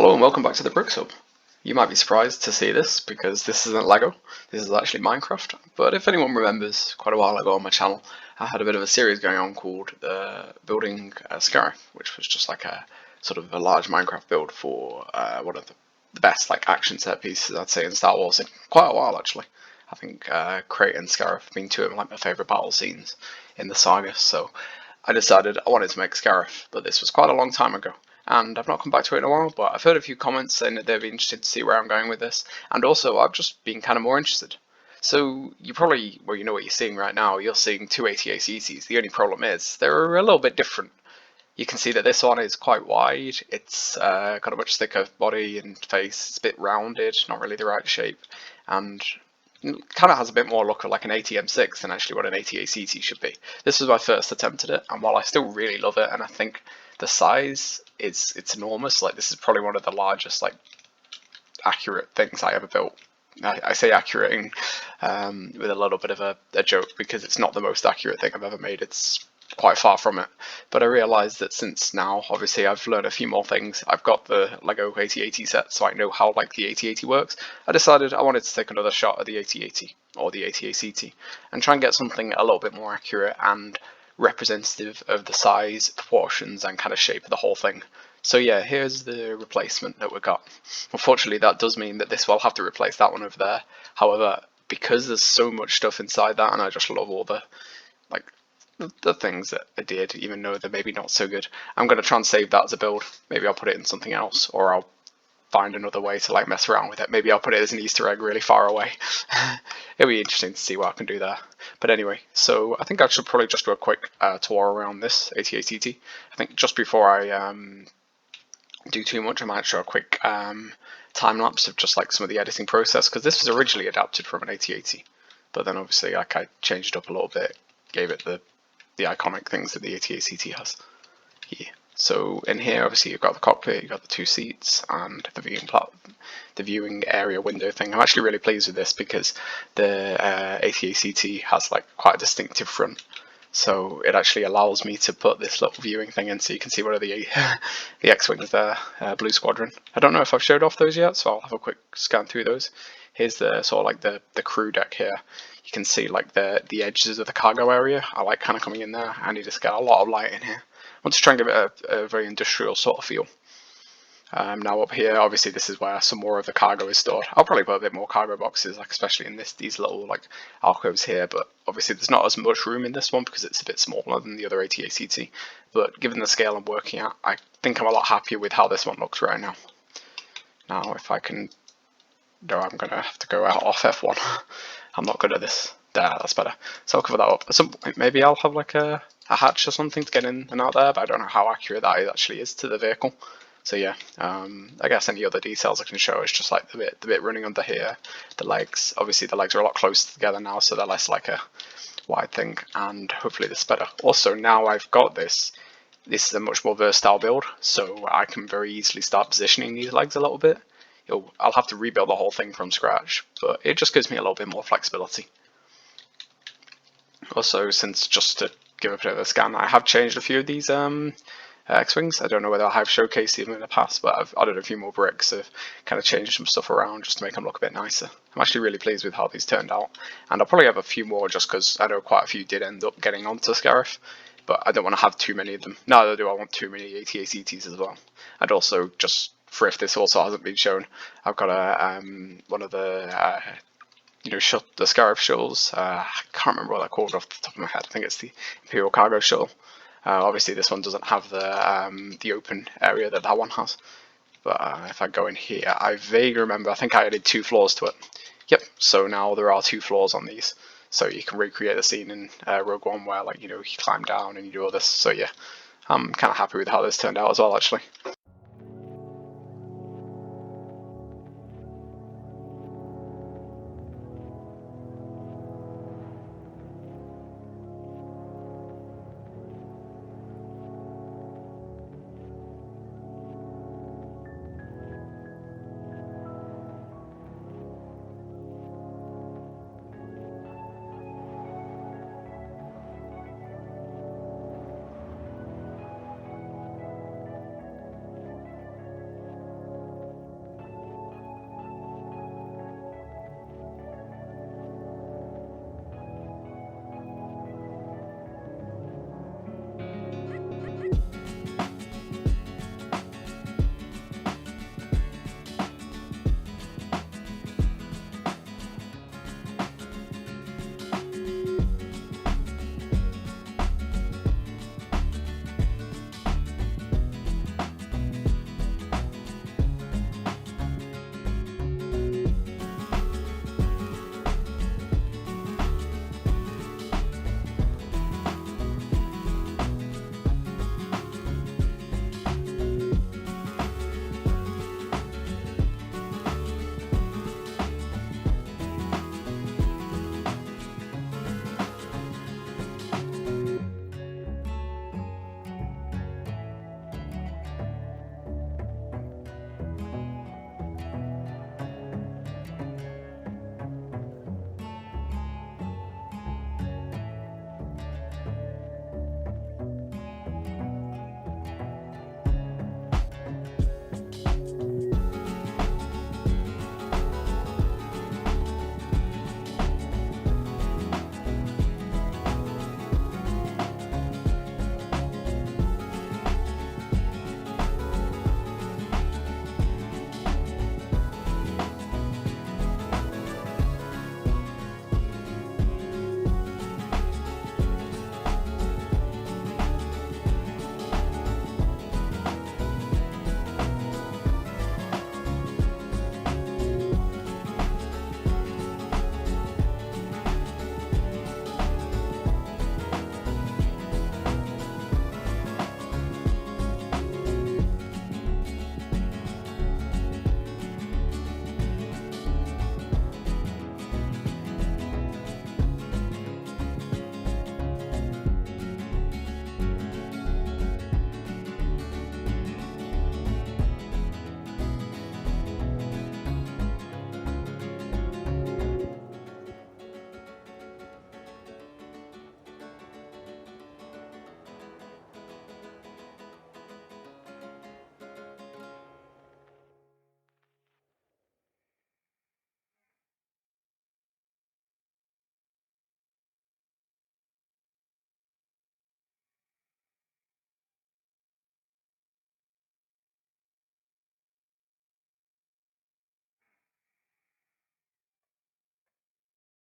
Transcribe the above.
Hello and welcome back to the Bricks Hub. You might be surprised to see this because this isn't Lego, this is actually Minecraft. But if anyone remembers, quite a while ago on my channel, I had a bit of a series going on called Building Scarif, which was just like a sort of a large Minecraft build for one of the best like action set pieces I'd say in Star Wars in quite a while actually. I think Crate and Scarif have been two of like my favourite battle scenes in the saga, so I decided I wanted to make Scarif, but this was quite a long time ago, and I've not come back to it in a while, but I've heard a few comments saying that they'd be interested to see where I'm going with this, and also I've just been kind of more interested. So you probably, well, you know what you're seeing right now, you're seeing two AT-ACTs. The only problem is they're a little bit different. You can see that this one is quite wide, it's got a much thicker body and face, it's a bit rounded, not really the right shape, and kind of has a bit more look of like an ATM6 than actually what an AT-ACT should be. This was my first attempt at it, and while I still really love it, and I think the size it's enormous. Like this is probably one of the largest like accurate things I ever built. I say accurate with a little bit of a joke because it's not the most accurate thing I've ever made. It's quite far from it, but I realised that since now, obviously, I've learned a few more things. I've got the Lego AT-AT set, so I know how like the AT-AT works. I decided I wanted to take another shot at the AT-AT or the AT-ACT and try and get something a little bit more accurate and representative of the size, proportions, and kind of shape of the whole thing. So yeah, here's the replacement that we got. Unfortunately, that does mean that this will have to replace that one over there. However, because there's so much stuff inside that, and I just love all the like the things that I did, even though they're maybe not so good, I'm going to try and save that as a build. Maybe I'll put it in something else, or I'll find another way to like mess around with it. Maybe I'll put it as an Easter egg really far away. It'll be interesting to see what I can do there. But anyway, so I think I should probably just do a quick tour around this AT-ACT. I think just before I do too much, I might show a quick time lapse of just like some of the editing process, because this was originally adapted from an AT-AT, but then obviously like I changed it up a little bit, gave it the iconic things that the AT-ACT has here. So in here, obviously you've got the cockpit, you've got the two seats, and the viewing area window thing. I'm actually really pleased with this because the AT-ACT has like quite a distinctive front. So it actually allows me to put this little viewing thing in, so you can see one of the X-wings there, Blue Squadron. I don't know if I've showed off those yet, so I'll have a quick scan through those. Here's the sort of like the crew deck here. You can see like the edges of the cargo area. I like kind of coming in there. I need to get a lot of light in here. I want to try and give it a very industrial sort of feel. Now up here, obviously this is where some more of the cargo is stored. I'll probably put a bit more cargo boxes, like especially in these little like alcoves here, but obviously there's not as much room in this one because it's a bit smaller than the other AT-ACT. But given the scale I'm working at, I think I'm a lot happier with how this one looks right now. Now if I can, no, I'm going to have to go out off F1. I'm not good at this. There, that's better. So I'll cover that up. At some point, maybe I'll have like a hatch or something to get in and out there, but I don't know how accurate that actually is to the vehicle. So yeah, I guess any other details I can show is just like the bit running under here, the legs. Obviously the legs are a lot closer together now, so they're less like a wide thing, and hopefully this is better. Also, now I've got this is a much more versatile build, so I can very easily start positioning these legs a little bit. I'll have to rebuild the whole thing from scratch, but it just gives me a little bit more flexibility. Also, since just to give a bit of a scan, I have changed a few of these X-wings. I don't know whether I have showcased them in the past, but I've added a few more bricks. I've kind of changed some stuff around just to make them look a bit nicer. I'm actually really pleased with how these turned out, and I'll probably have a few more just because I know quite a few did end up getting onto Scarif, but I don't want to have too many of them. Neither do I want too many AT-ACTs as well. And also, just for if this also hasn't been shown, I've got a one of the the Scarif shuttles. I can't remember what they're called off the top of my head. I think it's the Imperial Cargo Shuttle. Obviously this one doesn't have the open area that one has, but if I go in here, I vaguely remember, I think I added 2 floors to it. Yep, so now there are 2 floors on these, so you can recreate the scene in Rogue One where like you climb down and you do all this. So yeah, I'm kind of happy with how this turned out as well actually.